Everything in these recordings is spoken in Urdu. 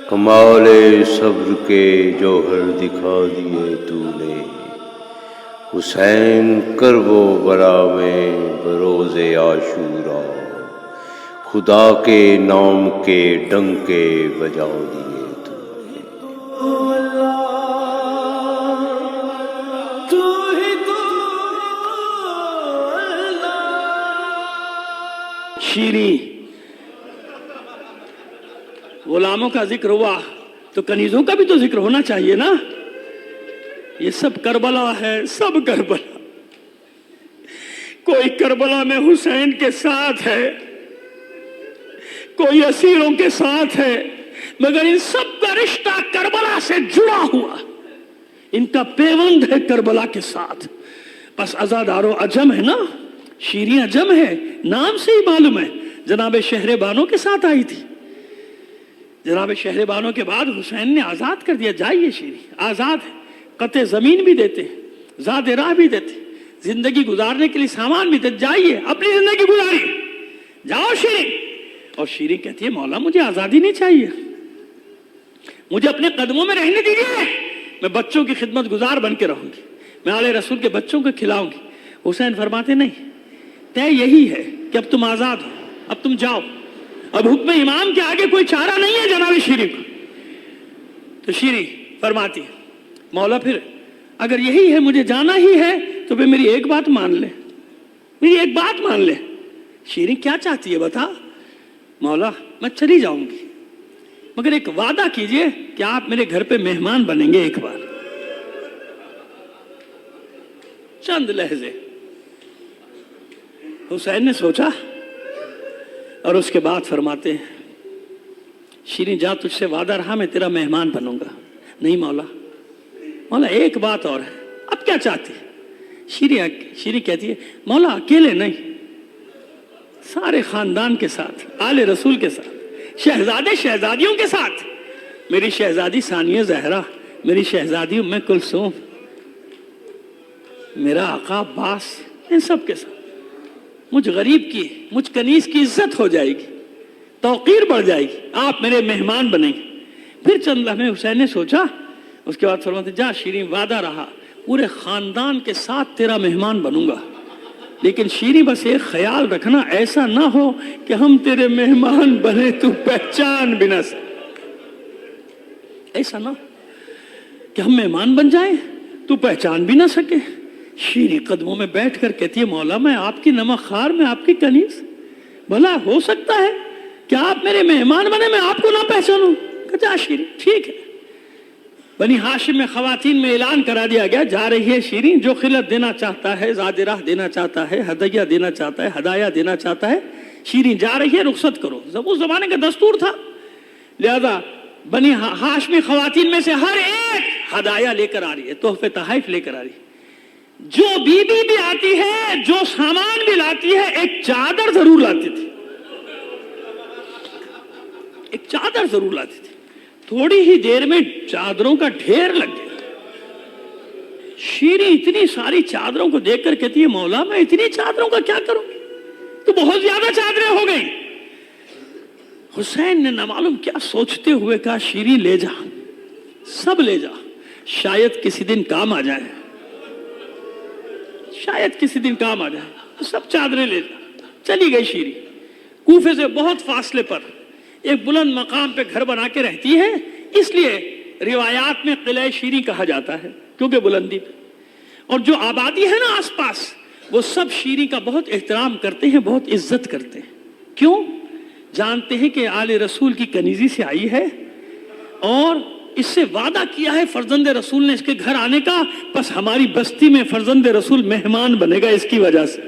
کمال صبر کے جوہر دکھا دیے تو نے، حسین کرب و بلا میں بروز عاشورا، خدا کے نام کے ڈنکے بجا دیے تو نے۔ شیریں غلاموں کا ذکر ہوا تو کنیزوں کا بھی تو ذکر ہونا چاہیے نا۔ یہ سب کربلا ہے، سب کربلا۔ کوئی کربلا میں حسین کے ساتھ ہے، کوئی اسیروں کے ساتھ ہے، مگر ان سب کا رشتہ کربلا سے جڑا ہوا، ان کا پیوند ہے کربلا کے ساتھ۔ بس عزادارو عجم ہے نا، شیریں عجم ہے، نام سے ہی معلوم ہے۔ جناب شہر بانو کے ساتھ آئی تھی، جناب شہر بانو کے بعد حسین نے آزاد کر دیا، جائیے شیریں آزاد ہے، قطع زمین بھی دیتے، زاد راہ بھی دیتے، زندگی گزارنے کے لیے سامان بھی دیتے، جائیے اپنی زندگی گزاری، جاؤ شیریں۔ اور شیریں کہتی ہے مولا مجھے آزادی نہیں چاہیے، مجھے اپنے قدموں میں رہنے دیجیے، میں بچوں کی خدمت گزار بن کے رہوں گی، میں آل رسول کے بچوں کو کھلاؤں گی۔ حسین فرماتے نہیں، طے یہی ہے کہ اب تم آزاد ہو، اب تم جاؤ، اب حکم امام کے آگے کوئی چارہ نہیں ہے جناب شیریں کو۔ تو شیریں فرماتی ہے مولا پھر اگر یہی ہے مجھے جانا ہی ہے تو پھر میری ایک بات مان لے، میری ایک بات مان لے۔ شیریں کیا چاہتی ہے بتا؟ مولا میں چلی جاؤں گی مگر ایک وعدہ کیجئے کہ آپ میرے گھر پہ مہمان بنیں گے ایک بار۔ چند لحظے حسین نے سوچا اور اس کے بعد فرماتے ہیں شیریں جا تجھ سے وعدہ رہا میں تیرا مہمان بنوں گا۔ نہیں مولا، مولا ایک بات اور ہے، اب کیا چاہتی ہے؟ شیریں کہتی ہے مولا اکیلے نہیں، سارے خاندان کے ساتھ، آل رسول کے ساتھ، شہزادے شہزادیوں کے ساتھ، میری شہزادی ثانیہ زہرا، میری شہزادی ام کلثوم، میرا آقا عباس، ان سب کے ساتھ مجھ غریب کی، مجھ کنیز کی عزت ہو جائے گی، توقیر بڑھ جائے گی، آپ میرے مہمان بنیں گے۔ پھر چند لمحے حسین نے سوچا، اس کے بعد فرماتے جا شیریں وعدہ رہا پورے خاندان کے ساتھ تیرا مہمان بنوں گا، لیکن شیریں بس ایک خیال رکھنا ایسا نہ ہو کہ ہم تیرے مہمان بنے تو پہچان بھی نہ سکے، ایسا نہ کہ ہم مہمان بن جائیں تو پہچان بھی نہ سکے۔ شیریں قدموں میں بیٹھ کر کہتی ہے مولا میں آپ کی نمک خوار، میں آپ کی کنیز، بھلا ہو سکتا ہے کہ آپ میرے مہمان بنے میں آپ کو نہ پہچانوں؟ کہتا شیریں ٹھیک ہے۔ بنی ہاشم میں خواتین میں اعلان کرا دیا گیا جا رہی ہے شیریں، جو خلعت دینا چاہتا ہے، زاد راہ دینا چاہتا ہے، ہدیہ دینا چاہتا ہے، ہدایہ دینا چاہتا ہے، شیریں جا رہی ہے، رخصت کرو۔ اس زمانے کا دستور تھا، لہذا بنی ہاشمی خواتین میں سے ہر ایک ہدایہ لے کر آ رہی ہے، تحفے تحائف لے کر آ رہی ہے۔ جو بی بی بھی آتی ہے، جو سامان بھی لاتی ہے، ایک چادر ضرور لاتی تھی، ایک چادر ضرور لاتی تھی۔ تھوڑی ہی دیر میں چادروں کا ڈھیر لگ گیا۔ شیریں اتنی ساری چادروں کو دیکھ کر کہتی ہے مولا میں اتنی چادروں کا کیا کروں، تو بہت زیادہ چادریں ہو گئی۔ حسین نے نہ معلوم کیا سوچتے ہوئے کہا شیریں لے جا، سب لے جا، شاید کسی دن کام آ جائے، شاید کسی دن کام آ جائے، سب چادریں لے جا۔ چلی گئی شیریں، کوفے سے بہت فاصلے پر ایک بلند مقام پہ گھر بنا کے رہتی ہے، اس لیے روایات میں قلعہ شیریں کہا جاتا ہے کیونکہ بلندی پہ، اور جو آبادی ہے نا آس پاس وہ سب شیریں کا بہت احترام کرتے ہیں، بہت عزت کرتے ہیں۔ کیوں؟ جانتے ہیں کہ آل رسول کی کنیزی سے آئی ہے اور اس سے وعدہ کیا ہے فرزند رسول نے اس کے گھر آنے کا، بس ہماری بستی میں فرزند رسول مہمان بنے گا، اس کی وجہ سے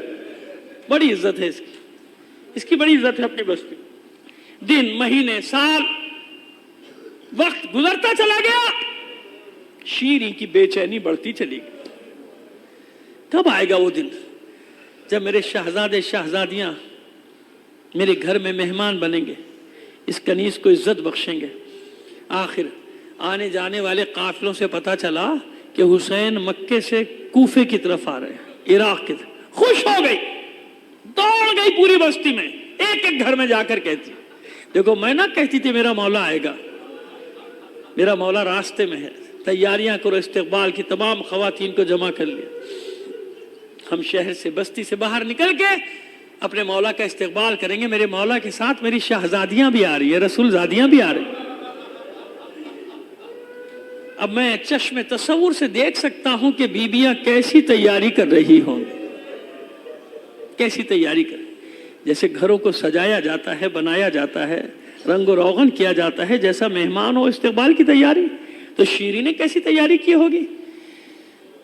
بڑی عزت ہے اس کی بڑی عزت ہے اپنی بستی۔ دن مہینے سال وقت گزرتا چلا گیا، شیریں کی بے چینی بڑھتی چلی گئی۔ کب آئے گا وہ دن؟ جب میرے شہزادے شہزادیاں میرے گھر میں مہمان بنیں گے، اس کنیز کو عزت بخشیں گے۔ آخر آنے جانے والے قافلوں سے پتہ چلا کہ حسین مکے سے کوفے کی طرف آ رہے ہیں، عراق کی طرف۔ خوش ہو گئی، دوڑ گئی پوری بستی میں، ایک ایک گھر میں جا کر کہتی، دیکھو میں نہ کہتی تھی میرا مولا آئے گا، میرا مولا راستے میں ہے، تیاریاں کرو۔ استقبال کی تمام خواتین کو جمع کر لیا، ہم شہر سے بستی سے باہر نکل کے اپنے مولا کا استقبال کریں گے۔ میرے مولا کے ساتھ میری شہزادیاں بھی آ رہی ہیں، رسول زادیاں بھی آ رہی ہیں۔ اب میں چشم تصور سے دیکھ سکتا ہوں کہ بیویاں کیسی تیاری کر رہی ہوں، کیسی تیاری کر، جیسے گھروں کو سجایا جاتا ہے، بنایا جاتا ہے، رنگ و روغن کیا جاتا ہے، جیسا مہمان ہو استقبال کی تیاری، تو شیریں نے کیسی تیاری کی ہوگی۔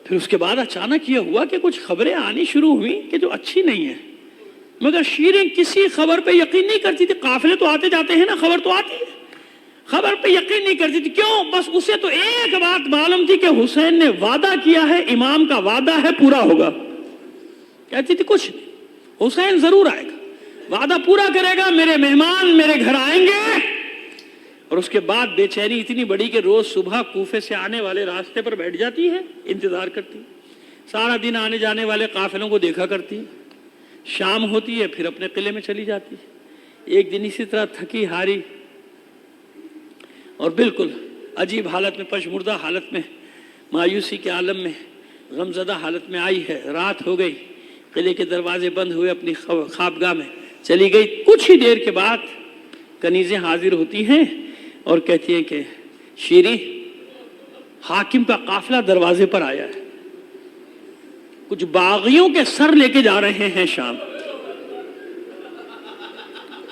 پھر اس کے بعد اچانک یہ ہوا کہ کچھ خبریں آنی شروع ہوئی کہ جو اچھی نہیں ہیں، مگر شیریں کسی خبر پہ یقین نہیں کرتی تھی۔ قافلے تو آتے جاتے ہیں نا، خبر تو آتی ہے، خبر پہ یقین نہیں کرتی تھی۔ کیوں؟ بس اسے تو ایک بات معلوم تھی کہ حسین نے وعدہ کیا ہے، امام کا وعدہ ہے، پورا ہوگا۔ کہتی تھی کچھ نہیں، حسین ضرور آئے گا، وعدہ پورا کرے گا، میرے مہمان میرے گھر آئیں گے۔ اور اس کے بعد بے چینی اتنی بڑی کہ روز صبح کوفے سے آنے والے راستے پر بیٹھ جاتی ہے، انتظار کرتی، سارا دن آنے جانے والے قافلوں کو دیکھا کرتی، شام ہوتی ہے پھر اپنے قلعے میں چلی جاتی ہے۔ ایک دن اسی طرح تھکی ہاری اور بالکل عجیب حالت میں، پشمردہ حالت میں، مایوسی کے عالم میں، غمزدہ حالت میں آئی ہے۔ رات ہو گئی، قلعے کے دروازے بند ہوئے، اپنی خوابگاہ میں چلی گئی۔ کچھ ہی دیر کے بعد کنیزیں حاضر ہوتی ہیں اور کہتی ہیں کہ شیریں، حاکم کا قافلہ دروازے پر آیا ہے، کچھ باغیوں کے سر لے کے جا رہے ہیں شام،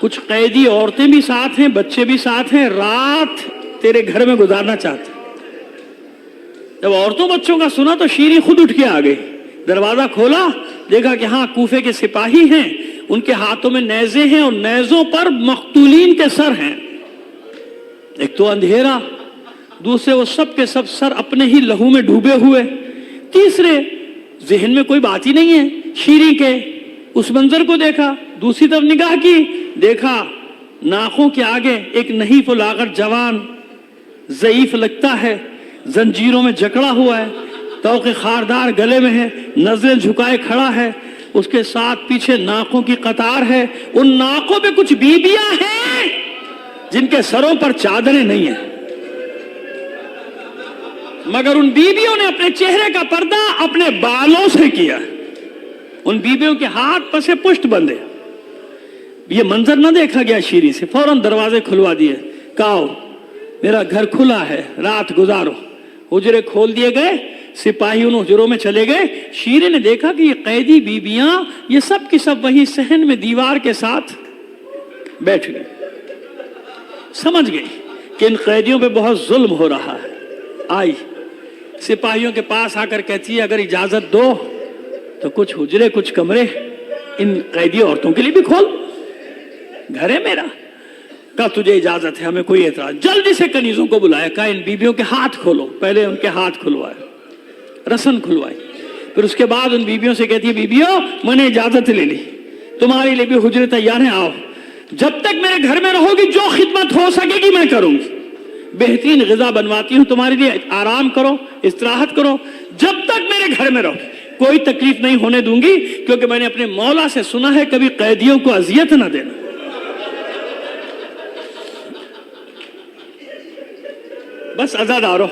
کچھ قیدی عورتیں بھی ساتھ ہیں، بچے بھی ساتھ ہیں، رات تیرے گھر میں گزارنا چاہتے ہیں۔ جب عورتوں بچوں کا سنا تو شیریں خود اٹھ کے آ گئی، دروازہ کھولا، دیکھا کہ ہاں کوفے کے سپاہی ہیں، ان کے ہاتھوں میں نیزے ہیں اور نیزوں پر مقتولین کے سر ہیں۔ ایک تو اندھیرا، دوسرے وہ سب کے سب سر اپنے ہی لہو میں ڈوبے ہوئے، تیسرے ذہن میں کوئی بات ہی نہیں ہے۔ شیریں کے اس منظر کو دیکھا، دوسری طرف نگاہ کی، دیکھا ناخوں کے آگے ایک نحیف و لاغر جوان ضعیف لگتا ہے، زنجیروں میں جکڑا ہوا ہے، توق خاردار گلے میں ہے، نظریں جھکائے کھڑا ہے، اس کے ساتھ پیچھے ناقوں کی قطار ہے، ان ناقوں پہ کچھ بیبیاں ہیں جن کے سروں پر چادریں نہیں ہیں، مگر ان بیبیوں نے اپنے چہرے کا پردہ اپنے بالوں سے کیا، ان بیبیوں کے ہاتھ پسے پشت بندے۔ یہ منظر نہ دیکھا گیا شیریں سے، فوراً دروازے کھلوا دیے، کہو میرا گھر کھلا ہے، رات گزارو۔ حجرے کھول دیے گئے، سپاہی ان حجروں میں چلے گئے۔ شیریں نے دیکھا کہ یہ قیدی بیبیاں یہ سب کی سب وہیں صحن میں دیوار کے ساتھ بیٹھ گئی، سمجھ گئی کہ ان قیدیوں پہ بہت ظلم ہو رہا ہے۔ آئی سپاہیوں کے پاس آ کر کہتی ہے اگر اجازت دو تو کچھ حجرے کچھ کمرے ان قیدی عورتوں کے لیے بھی کھول، گھر ہے میرا۔ کہا تجھے اجازت ہے، ہمیں کوئی اعتراض۔ جلدی سے کنیزوں کو بلایا، کہا ان بیبیوں کے ہاتھ کھولو، پہلے ان کے ہاتھ کھلوائے، رسن کھلوائی، پھر اس کے بعد ان بیبیوں سے کہتی ہے بیبیوں میں نے اجازت لے لی، تمہارے لیے بھی حجرے تیار ہیں، آؤ، جب تک میرے گھر میں رہو گی جو خدمت ہو سکے گی میں کروں گی، بہترین غذا بنواتی ہوں تمہارے لیے، آرام کرو، استراحت کرو، جب تک میرے گھر میں رہو کوئی تکلیف نہیں ہونے دوں گی، کیونکہ میں نے اپنے مولا سے سنا ہے کبھی قیدیوں کو اذیت نہ دینا۔ بس عزادارو،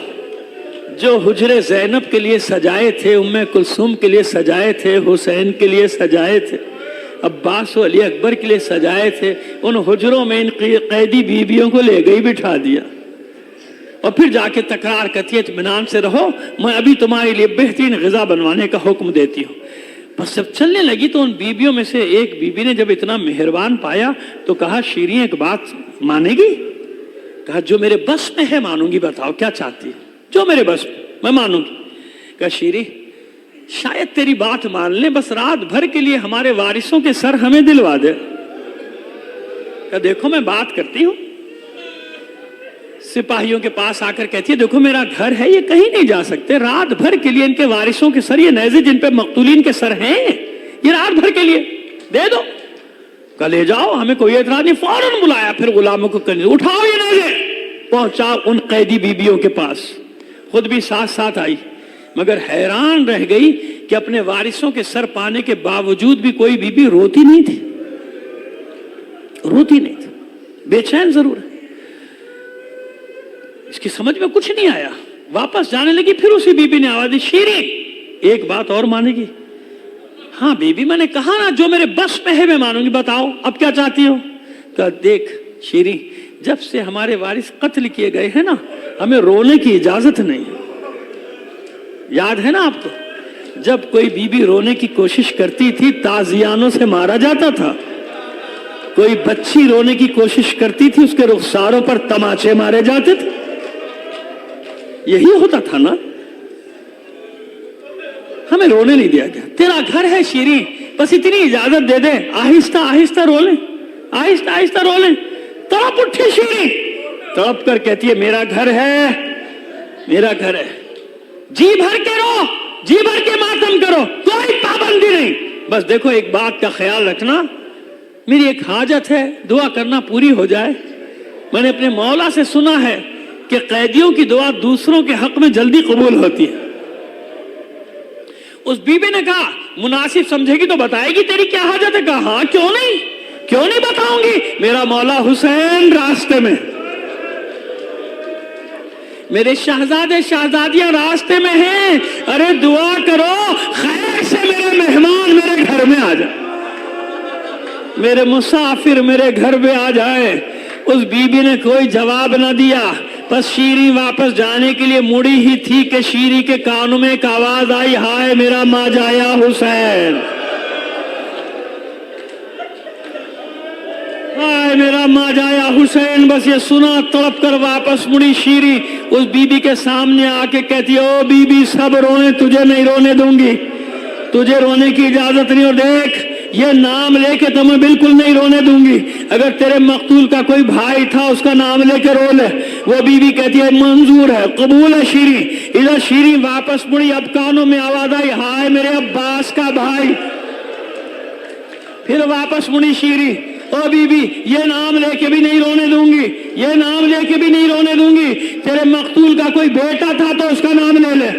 جو حجرے زینب کے لیے سجائے تھے، ام کلثوم کے لیے سجائے تھے، حسین کے لیے سجائے تھے، عباس و علی اکبر کے لیے سجائے تھے، ان حجروں میں ان قیدی بیویوں کو لے گئی بٹھا دیا، اور پھر جا کے تکرار کرتی ہے اطمینان سے رہو، میں ابھی تمہارے لیے بہترین غذا بنوانے کا حکم دیتی ہوں۔ بس جب چلنے لگی تو ان بیویوں میں سے ایک بیوی نے جب اتنا مہربان پایا تو کہا شیریں ایک بات مانے گی؟ کہا جو میرے بس میں ہے مانوں گی، بتاؤ کیا چاہتی ہے؟ جو میرے بس میں مانوں گی۔ کہا شیریں شاید تیری بات مان لیں، بس رات بھر کے لیے ہمارے وارثوں کے سر ہمیں دلوا دے۔ کہا دیکھو میں بات کرتی ہوں۔ سپاہیوں کے پاس آ کر کہتی ہے دیکھو میرا گھر ہے، یہ کہیں نہیں جا سکتے، رات بھر کے لیے ان کے وارثوں کے سر، یہ نیزے جن پہ مقتولین کے سر ہیں یہ رات بھر کے لیے دے دو، کل لے جاؤ، ہمیں کوئی اعتراض نہیں. فوراً بلایا، پھر غلاموں کو کرنے اٹھاؤ یہ نیزے، پہنچا ان قیدی بیبیوں کے پاس، خود بھی ساتھ ساتھ آئی، مگر حیران رہ گئی کہ اپنے وارثوں کے سر پانے کے باوجود بھی کوئی بیوی روتی نہیں تھی، روتی نہیں تھی، بے چین ضرور ہے. اس کی سمجھ میں کچھ نہیں آیا، واپس جانے لگی. پھر اسی بیوی نے آواز دی، شیریں ایک بات اور مانے گی؟ ہاں بیوی، میں نے کہا نا جو میرے بس میں ہے میں مانوں گی، بتاؤ اب کیا چاہتی ہو؟ کہا دیکھ شیریں، جب سے ہمارے وارث قتل کیے گئے ہیں نا، ہمیں رونے کی اجازت نہیں. یاد ہے نا آپ کو، جب کوئی بیوی رونے کی کوشش کرتی تھی تازیانوں سے مارا جاتا تھا، کوئی بچی رونے کی کوشش کرتی تھی اس کے رخساروں پر تماچے مارے جاتے تھے. یہی ہوتا تھا نا. ہمیں رونے نہیں دیا گیا. تیرا گھر ہے شیریں، بس اتنی اجازت دے دے، آہستہ آہستہ رو لیں، آہستہ آہستہ رو لیں. تڑپ اٹھی شیریں، تڑپ کر کہتی ہے میرا گھر ہے، میرا گھر ہے، جی بھر کے رو، جی بھر کے ماتم کرو، کوئی پابندی نہیں. بس دیکھو ایک بات کا خیال رکھنا، میری ایک حاجت ہے، دعا کرنا پوری ہو جائے. میں نے اپنے مولا سے سنا ہے کہ قیدیوں کی دعا دوسروں کے حق میں جلدی قبول ہوتی ہے. اس بیوی نے کہا مناسب سمجھے گی تو بتائے گی تیری کیا حاجت ہے؟ کہا ہاں کیوں نہیں بتاؤں گی. میرا مولا حسین راستے میں، میرے شہزادے شہزادیاں راستے میں ہیں، ارے دعا کرو خیر سے میرے مہمان میرے گھر میں آ جائے، میرے مسافر میرے گھر میں آ جائے. اس بیوی نے کوئی جواب نہ دیا. بس شیریں واپس جانے کے لیے مڑی ہی تھی کہ شیریں کے کانوں میں ایک آواز آئی، ہائے میرا ماجایا حسین، ہائے میرا ماجایا حسین. بس یہ سنا، تڑپ کر واپس مڑی شیریں، اس بیوی کے سامنے آ کے کہتی او بیوی سب روئیں، تجھے نہیں رونے دوں گی، تجھے رونے کی اجازت نہیں. اور دیکھ یہ نام لے کے تمہیں بالکل نہیں رونے دوں گی. اگر تیرے مقتول کا کوئی بھائی تھا اس کا نام لے کے رو لے. وہ بیوی کہتی ہے منظور ہے، قبول ہے شیریں. ادھر شیریں واپس مڑی، اب کانوں میں آواز آئی، ہائے میرے عباس کا بھائی. پھر واپس مڑی شیریں، او بیوی یہ نام لے کے بھی نہیں رونے دوں گی، یہ نام لے کے بھی نہیں رونے دوں گی. تیرے مقتول کا کوئی بیٹا تھا تو اس کا نام لے لے.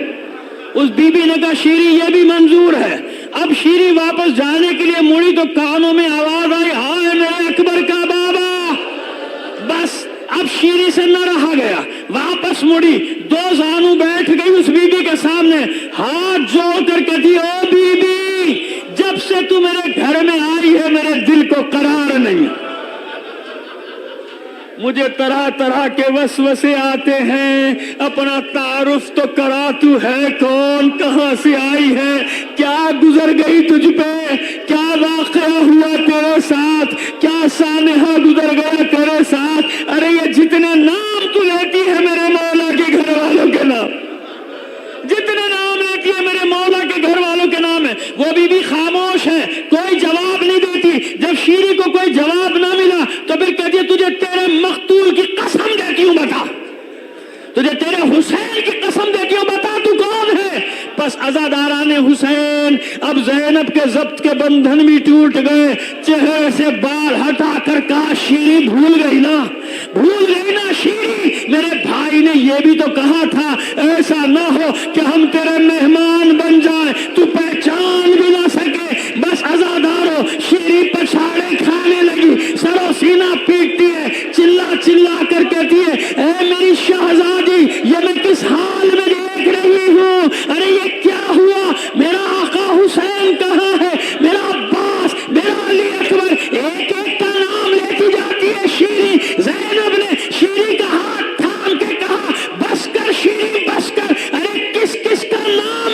اس بیوی نے کہا شیریں یہ بھی منظور ہے. اب شیریں واپس جانے کے لیے مڑی تو کانوں میں آواز آئی، ہائے میرے اکبر کا بابا. بس اب شیریں سے نہ رہا گیا، واپس مڑی، دو زانو بیٹھ گئی اس بیوی کے سامنے، ہاتھ جوڑ کر کہتی او بیوی جب سے تو میرے گھر میں آئی ہے میرے دل کو قرار نہیں. مجھے طرح طرح کے وسوسے آتے ہیں، اپنا تعارف تو کرا، تو ہے کون، کہاں سے آئی ہے، کیا گزر گئی تجھ پہ، کیا واقعہ ہوا تیرے ساتھ، کیا سانحہ گزر گیا تیرے ساتھ. ارے یہ جتنے نام تو لیتی ہے میرے مولا کے گھر والوں کے نام، جتنے نام لیتی ہے میرے مولا کے گھر والوں کے نام ہے. وہ بیوی خاموش ہے، کوئی جواب نہیں دیتی. جب شیریں کو کوئی جواب نہ ملا تو پھر کہتی ہے تجھے تیرے مقتول کی قسم دیتی ہوں بتا، تجھے تیرے حسین کی قسم دیتی ہوں بتا تو کون ہے. بس عزاداران حسین اب زینب کے ضبط کے بندھن بھی ٹوٹ گئے. چہرے سے بال ہٹا کر کہا شیریں بھول گئی نا شیریں، میرے بھائی نے یہ بھی تو کہا تھا ایسا نہ ہو کہ ہم تیرے مہمان بن جائیں تو پہچان بھی نہ سکے. بس عزادارو شیریں پچھاڑے کھانے لگی، سر و سینہ پیٹتی ہے، چلا کر کہتی ہے اے میری شہزادی یہ میں کس حال میں دیکھ رہی ہوں، ارے یہ کیا ہوا، میرا آقا حسین کہاں ہے، میرا عباس، میرا علی اکبر. ایک ایک کا نام لیتی جاتی ہے شیریں. زینب نے شیریں کا ہاتھ تھام کے کہا بس کر شیریں بس کر، ارے کس کس کا نام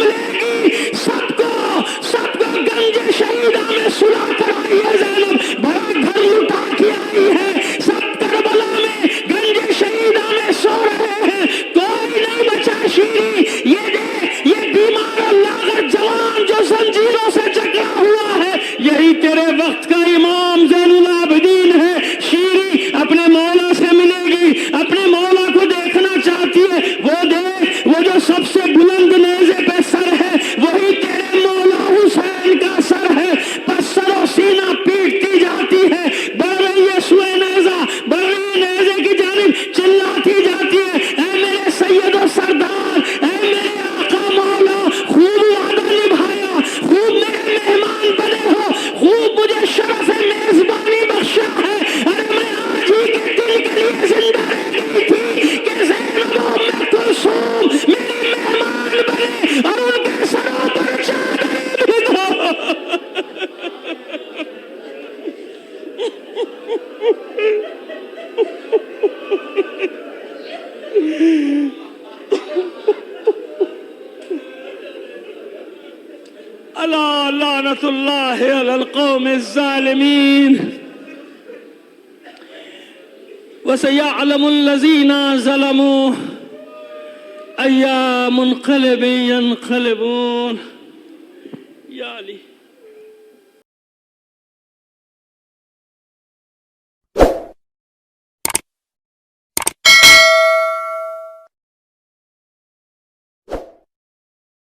الله على القوم الظالمين وسيعلم الذين ظلموا أي منقلب ينقلبون. يا علي